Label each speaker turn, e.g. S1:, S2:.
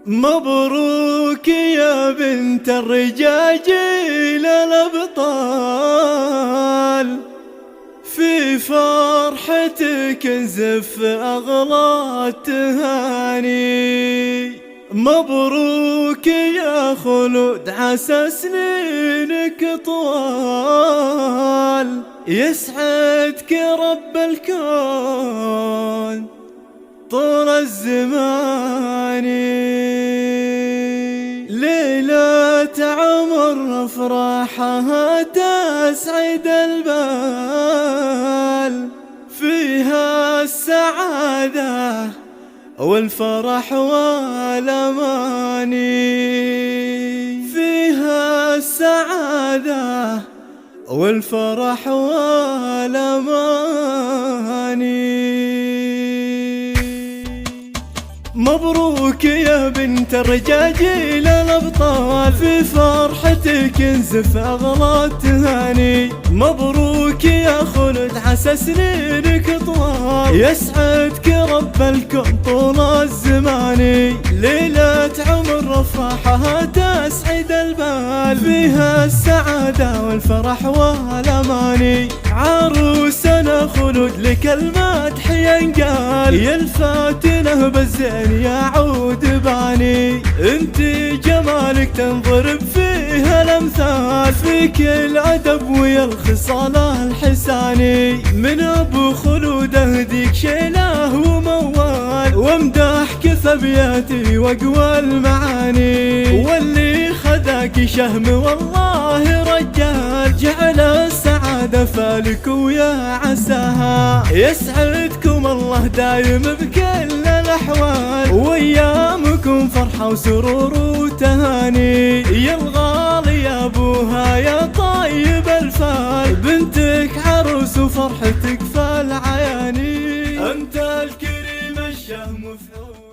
S1: مبروك يا بنت الرجاجيل الأبطال، في فرحتك نزف أغلى التهاني. مبروك يا خلود عسى سنينك طوال، يسعدك رب الكون طول الزمان. ليلة عمر أفراحها تسعد البال، فيها السعادة والفرح والأمان، فيها السعادة والفرح والأمان. مبروك يا بنت الرجاجيل الأبطال، في فرحتك نزف أغلى التهاني. مبروك يا خلد عسى سنينك طوال، يسعدك رب الكون طول الزمان. ليلة عمر أفراحها تسعد البال، فيها السعادة والفرح والأمان. عروسنا خلود لك المدح ينقال، يا الفاتنة بالزين يعود باني. انت جمالك تنضرب فيها الامثال، فيك الادب ويا الخصال الحساني. من ابو خلود اهديك شيله وموال، وامدحك ثبياتي واقوى المعاني. واللي خذاك شهم والله رجال، جعل السعاده فالك ويا عساها. يسعدكم الله دايم بكل الأحوال، وأيامكم فرحة وسرور وتهاني. يا الغالي يا أبوها يا طيب الفال، بنتك عروس وفرحتك فالعياني. أنت الكريم الشهم فعول.